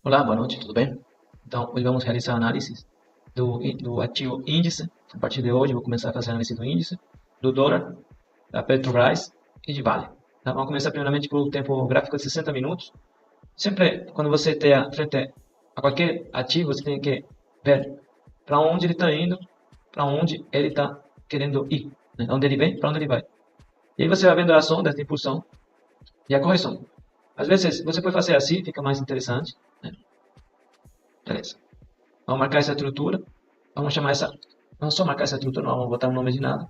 Olá, boa noite, tudo bem? Então, hoje vamos realizar a análise do ativo índice. A partir de hoje, vou começar a fazer a análise do índice, do dólar, da Petrobras e de Vale. Tá? Vamos começar primeiramente pelo tempo gráfico de 60 minutos. Sempre, quando você esteja frente a qualquer ativo, você tem que ver para onde ele está indo, para onde ele está querendo ir, né? Onde ele vem, para onde ele vai. E aí você vai vendo a ação dessa impulsão e a correção. Às vezes, você pode fazer assim, fica mais interessante, né? Beleza. Vamos marcar essa estrutura. Vamos chamar essa. Não só marcar essa estrutura, não vamos botar um nome de nada.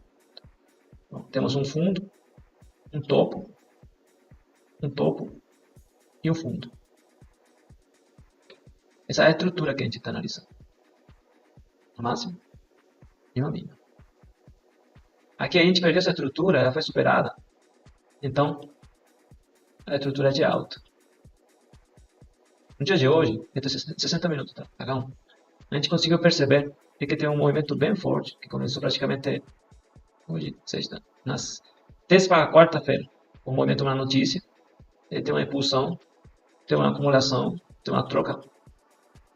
Então, temos um fundo, um topo, um topo e um fundo. Essa é a estrutura que a gente está analisando. Uma máxima e uma mínima. Aqui a gente perdeu essa estrutura, ela foi superada. Então, a estrutura é de alta. No dia de hoje, entre 60 minutos, tá? H1, a gente conseguiu perceber que tem um movimento bem forte, que começou praticamente hoje, sexta, nas terça para quarta-feira. O movimento na notícia, ele tem uma impulsão, tem uma acumulação, tem uma troca.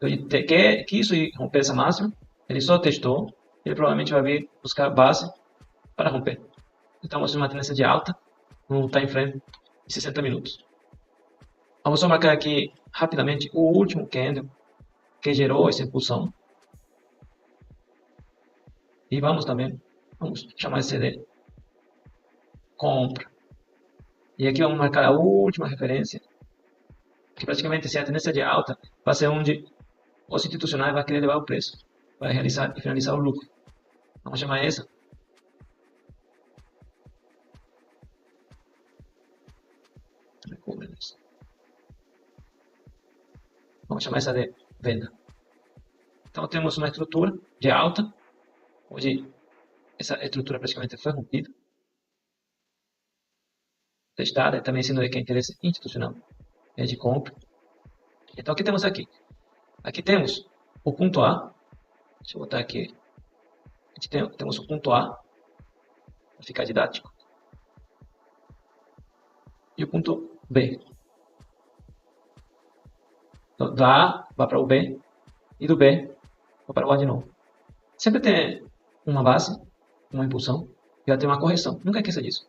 Ele quer que isso romper essa máxima, ele só testou, ele provavelmente vai vir buscar base para romper. Então, mostrando uma tendência de alta no time frame de 60 minutos. Vamos só marcar aqui rapidamente o último candle que gerou essa impulsão. E vamos chamar esse de compra. E aqui vamos marcar a última referência, que praticamente se a tendência de alta vai ser onde os institucionais vão querer levar o preço, vai realizar e finalizar o lucro. Vamos chamar essa Vamos chamar essa de venda. Então temos uma estrutura de alta, onde essa estrutura praticamente foi rompida, testada, também sendo que é interesse institucional, é de compra. Então o que temos aqui? Aqui temos o ponto A, deixa eu botar aqui, temos o ponto A, para ficar didático, e o ponto B. Então, da A vai para o B, e do B vai para o A de novo. Sempre tem uma base, uma impulsão, e vai ter uma correção. Nunca esqueça disso.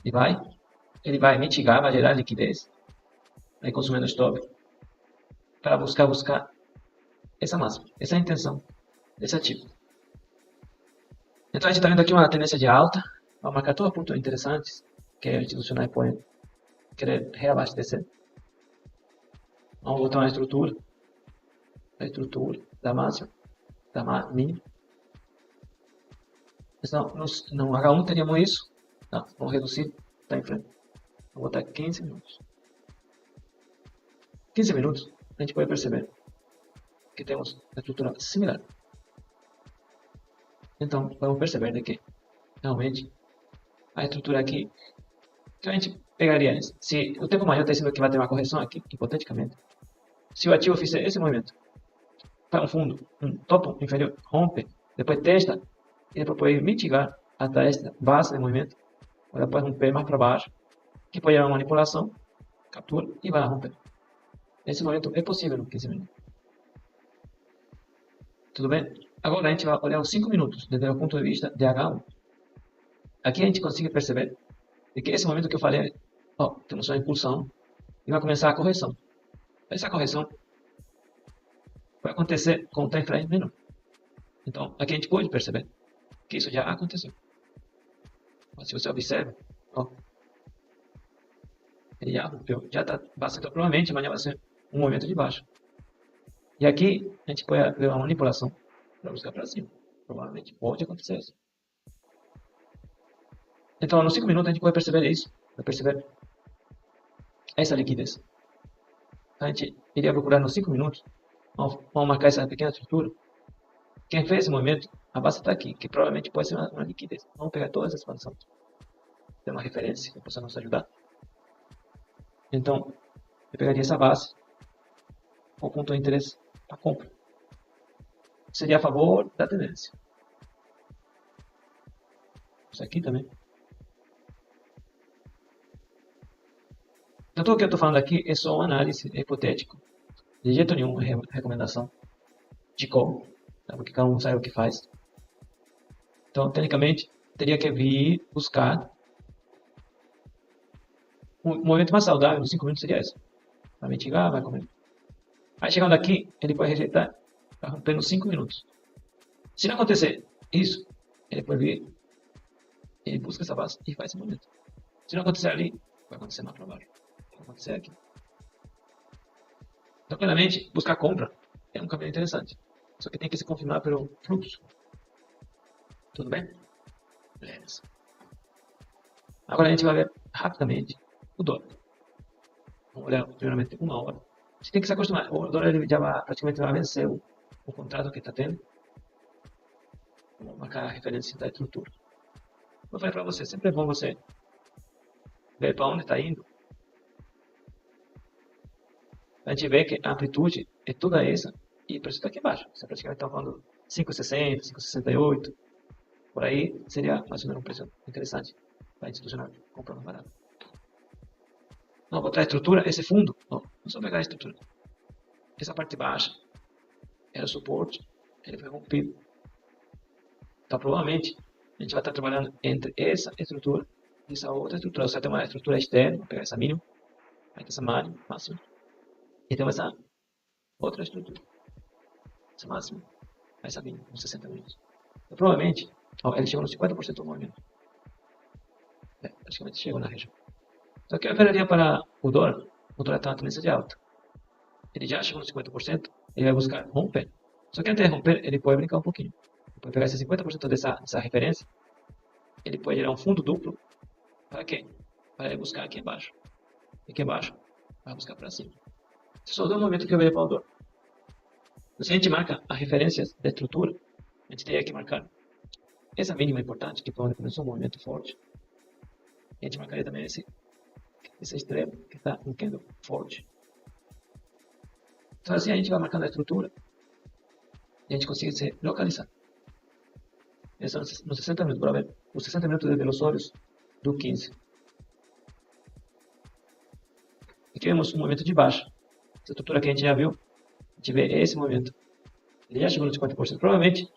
Ele vai mitigar, vai gerar liquidez, vai consumindo stop, para buscar essa máxima. Essa é a intenção desse ativo. Então a gente está vendo aqui uma tendência de alta, vamos marcar todos os pontos interessantes que os institucionais podem querer reabastecer. Vamos botar uma estrutura, a estrutura da máxima, da mínima. No H1 teríamos isso, tá? Vamos reduzir, tá em frente. Vou botar 15 minutos. 15 minutos, a gente pode perceber que temos uma estrutura similar. Então, vamos perceber que realmente a estrutura aqui, que a gente pegaria, se o tempo maior está dizendo que vai ter uma correção aqui, hipoteticamente, se o ativo fizer esse movimento para um fundo, um topo inferior, rompe, depois testa, e depois pode mitigar até esta base de movimento, ou depois romper mais para baixo, que pode haver uma manipulação, captura e vai romper. Esse movimento é possível no 15 minutos. Tudo bem? Agora a gente vai olhar os 5 minutos, desde o ponto de vista de H1. Aqui a gente consegue perceber que esse momento que eu falei, temos uma impulsão e vai começar a correção. Essa correção vai acontecer com o time frame menor. Então, aqui a gente pode perceber que isso já aconteceu. Mas se você observa, ele já rompeu, já está bastante, provavelmente amanhã vai ser um movimento de baixo. E aqui a gente pode ver uma manipulação para buscar para cima. Provavelmente pode acontecer isso. Então, nos 5 minutos a gente pode perceber isso, vai perceber essa liquidez. A gente iria procurar nos 5 minutos, vamos marcar essa pequena estrutura. Quem fez esse movimento, a base está aqui, que provavelmente pode ser uma liquidez. Vamos pegar toda essa expansão. Tem uma referência que possa nos ajudar. Então, eu pegaria essa base, com ponto de interesse para compra. Seria a favor da tendência. Isso aqui também. Então, tudo que eu estou falando aqui é só uma análise hipotética De jeito nenhum é recomendação de como, tá? Porque cada um sabe o que faz. Então, tecnicamente, teria que vir buscar um movimento mais saudável, nos 5 minutos seria esse. Vai mitigar, vai comer. Aí chegando aqui, ele pode rejeitar, vai romper nos 5 minutos. Se não acontecer isso, ele pode vir, ele busca essa base e faz esse movimento. Se não acontecer ali, vai acontecer mais para baixo. Vai acontecer aqui. Então, claramente, buscar compra é um caminho interessante. Só que tem que se confirmar pelo fluxo. Tudo bem? Beleza. Agora a gente vai ver rapidamente o dólar. Vamos olhar primeiramente uma hora. Você tem que se acostumar. O dólar ele já vai, praticamente vai vencer o contrato que está tendo. Vamos marcar a referência da estrutura. Eu falei para você, sempre é bom você ver para onde está indo. A gente vê que a amplitude é toda essa e o preço está aqui embaixo. Você praticamente está falando 5,60, 5,68. Por aí seria mais ou menos um preço interessante para a institucional comprar mais barato. Não, botar a estrutura, esse fundo, não só pegar a estrutura. Essa parte baixa era o suporte, ele foi rompido. Então, provavelmente, a gente vai estar trabalhando entre essa estrutura e essa outra estrutura. Você tem uma estrutura externa, vou pegar essa mínima, aí tem essa máxima, e tem essa outra estrutura, essa máxima, essa mínima, uns 60 minutos. Então, provavelmente, ele chegou nos 50% do movimento. Praticamente chegou na região. Só que eu esperaria para o dólar está na tendência de alta. Ele já chegou nos 50%, ele vai buscar romper. Só que antes de romper, ele pode brincar um pouquinho. Ele pode pegar esse 50% dessa referência, ele pode gerar um fundo duplo. Para quê? Para ele buscar aqui embaixo. E aqui embaixo, vai buscar para cima. Esse só é o momento que eu vejo para o dólar. Se a gente marca as referências da estrutura, a gente teria que marcar essa mínima importante, que foi onde começou um movimento forte. E a gente marcaria também esse extremo, que está um candle forte. Então assim a gente vai marcando a estrutura e a gente consegue se localizar. Esses são nos 60 minutos, para ver os 60 minutos de velocórios do 15. Aqui vemos um movimento de baixa. Essa estrutura que a gente já viu, a gente vê esse movimento. Ele já chegou nos 50%. Provavelmente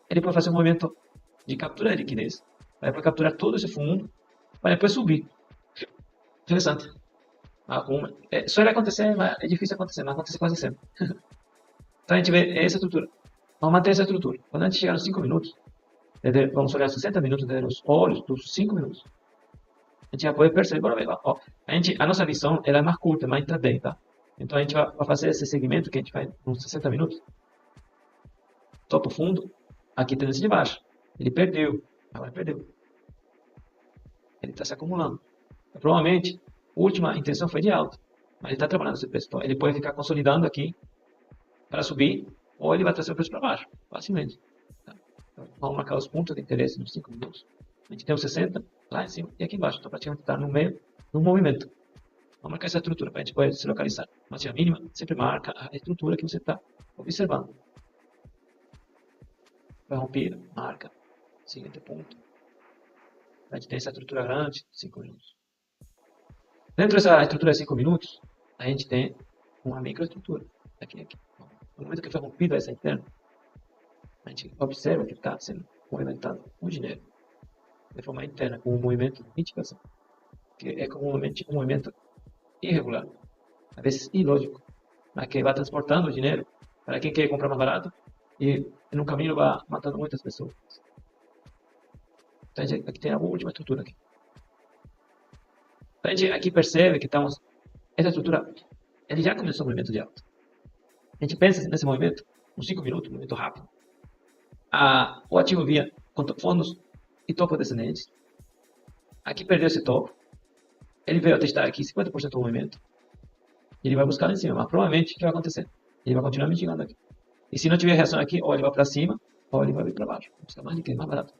ele pode fazer um movimento de captura de liquidez. Vai para capturar todo esse fundo, para depois subir. Interessante. Só ele acontecer, mas é difícil acontecer, mas acontece quase sempre. Então a gente vê essa estrutura. Vamos manter essa estrutura. Quando a gente chegar nos 5 minutos, vamos olhar 60 minutos nos olhos dos 5 minutos. A gente vai poder perceber, a nossa visão ela é mais curta, mais intraday, tá? Então a gente vai fazer esse segmento que a gente faz uns 60 minutos. Topo fundo, aqui tendência de baixo. Ele perdeu, agora perdeu. Ele está se acumulando. Então, provavelmente, a última intenção foi de alta, mas ele está trabalhando esse preço. Então, ele pode ficar consolidando aqui para subir, ou ele vai trazer o preço para baixo, facilmente. Tá? Então, vamos marcar os pontos de interesse nos 5 minutos. A gente tem os 60 lá em cima e aqui embaixo. Então, praticamente está no meio do movimento. Vamos marcar essa estrutura para a gente poder se localizar. Mas a mínima sempre marca a estrutura que você está observando. Vai romper, marca. Seguinte ponto. A gente tem essa estrutura grande, 5 minutos. Dentro dessa estrutura de 5 minutos, a gente tem uma microestrutura. Aqui. No momento que foi rompida essa interna, a gente observa que está sendo movimentado o dinheiro de forma interna, com um movimento de mitigação, que é comumente um movimento irregular, às vezes ilógico, mas que vai transportando o dinheiro para quem quer comprar mais barato e no caminho vai matando muitas pessoas. Então, a gente aqui tem a última estrutura aqui. Então, a gente aqui percebe que essa estrutura ele já começou o movimento de alta. A gente pensa nesse movimento, uns 5 minutos, um movimento rápido. O ativo via fundos e topo descendentes. Aqui perdeu esse topo. Ele veio a testar aqui 50% do movimento. Ele vai buscar lá em cima, mas provavelmente o que vai acontecer? Ele vai continuar mitigando aqui. E se não tiver reação aqui, ou ele vai para cima, ou ele vai vir para baixo. Vai buscar mais liquidez, mais barato.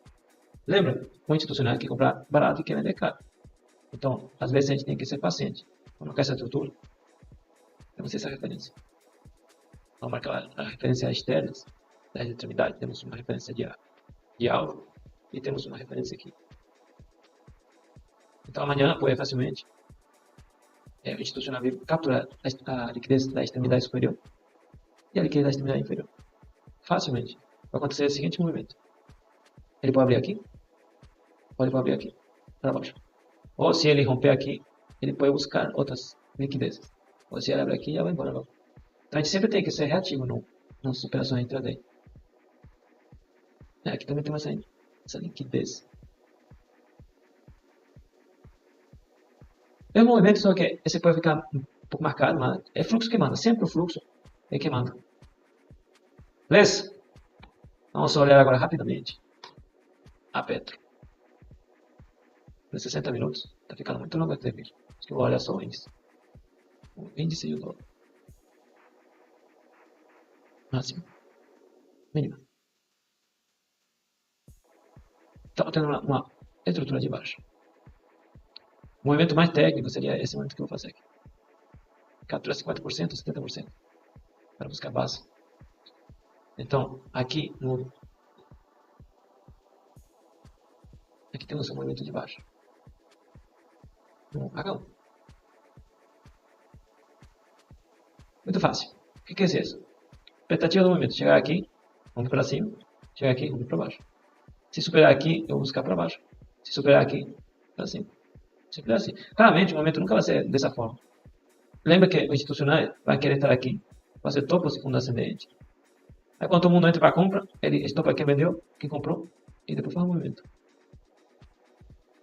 Lembra? O institucional quer comprar barato e quer vender caro. Então, às vezes a gente tem que ser paciente. Vamos marcar essa estrutura. Temos essa referência. Vamos marcar a referência externas da extremidade. Temos uma referência de alvo e temos uma referência aqui. Então, amanhã pode facilmente o institucional vir capturar a liquidez da extremidade superior e a liquidez terminar inferior. Facilmente. Vai acontecer o seguinte movimento. Ele pode abrir aqui, pode abrir aqui, para baixo. Ou se ele romper aqui, ele pode buscar outras liquidezes. Ou se ele abrir aqui, já vai embora logo. Então a gente sempre tem que ser reativo nas operações intraday. Aqui também tem essa liquidez. É um movimento, só que esse pode ficar um pouco marcado, mas é fluxo que manda. Sempre o fluxo é que manda. Beleza? Vamos olhar agora rapidamente a Petro. Por 60 minutos. Está ficando muito longo esse vídeo. Acho que eu vou olhar só o índice. O índice e o dólar. Máximo. Mínima. Estamos tendo uma estrutura de baixa. O movimento mais técnico seria esse movimento que eu vou fazer aqui. Captura 50% ou 70% para buscar base. Então, aqui temos um movimento de baixa. No H1. Muito fácil. O que é isso? Expectativa do movimento. Chegar aqui, vamos para cima. Chegar aqui, vamos para baixo. Se superar aqui, eu vou buscar para baixo. Se superar aqui, para cima. Simples assim. Claramente, o movimento nunca vai ser dessa forma. Lembra que o institucional vai querer estar aqui, fazer topo segundo ascendente. Aí quando todo mundo entra para compra, ele estopa quem vendeu, quem comprou, e depois faz o movimento.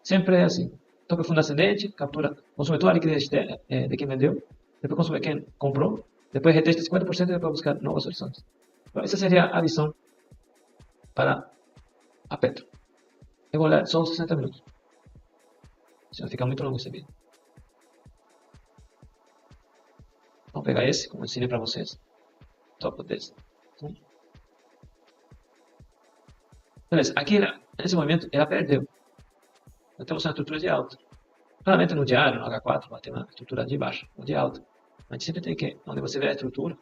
Sempre é assim. Topo fundo ascendente, captura, consome toda a liquidez de quem vendeu, depois consome quem comprou, depois retesta 50% e depois buscar novas soluções. Então, essa seria a visão para a Petro. Eu vou olhar só os 60 minutos. Senão fica muito longo esse vídeo. Vamos pegar esse, como eu ensinei para vocês. Topo desse. Beleza, aqui nesse momento ela perdeu. Nós temos uma estrutura de alta. Claramente no diário, no H4, vai ter uma estrutura de baixa, ou de alta. Mas a gente sempre tem que, onde você vê a estrutura,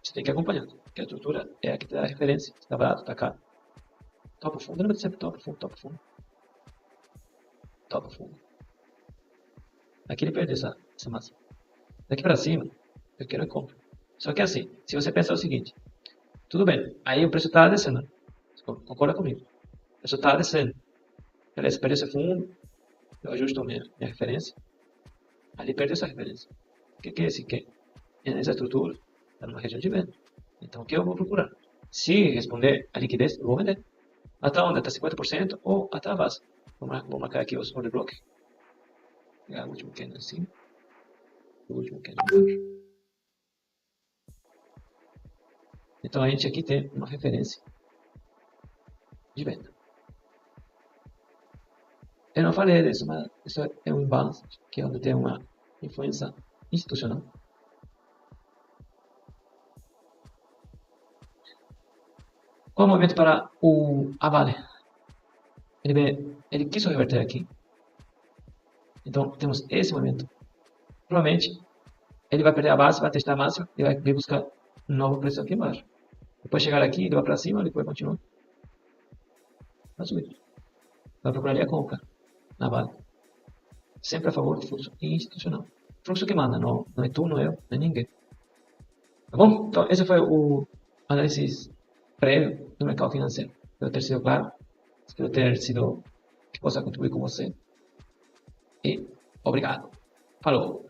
você tem que ir acompanhando. Porque a estrutura é a que te dá a referência. Se está barato, está caro. Topo fundo, lembra de sempre topo fundo, topo fundo. Topo fundo. Aqui ele perdeu essa massa. Daqui para cima, eu quero compra. Só que assim, se você pensar o seguinte, tudo bem, aí o preço está descendo. Concorda comigo? O preço está descendo. Beleza, perdeu esse fundo, eu ajusto minha referência. Ali perdeu essa referência. O que é esse que? Essa estrutura está numa região de venda. Então o que eu vou procurar? Se responder a liquidez, eu vou vender. Até onde? Até 50% ou até a base. Vou marcar aqui os order block. Pegar o último candle assim. O último candle embaixo. Então a gente aqui tem uma referência de venda. Eu não falei disso, mas isso é um imbalance, que é onde tem uma influência institucional. Qual é o movimento para a Vale? Ele quis reverter aqui. Então temos esse movimento. Provavelmente ele vai perder a base, vai testar a máxima e vai vir buscar um novo preço aqui embaixo. Depois chegar aqui, ele vai para cima, depois continua. Vai subir. Vai procurar ali a compra na Vale. Sempre a favor do fluxo institucional. Fluxo que manda, não é tu, não é eu, não é ninguém. Tá bom? Então esse foi o análise prévio do mercado financeiro. Espero ter sido claro. Espero ter sido que possa contribuir com você. E obrigado. Falou!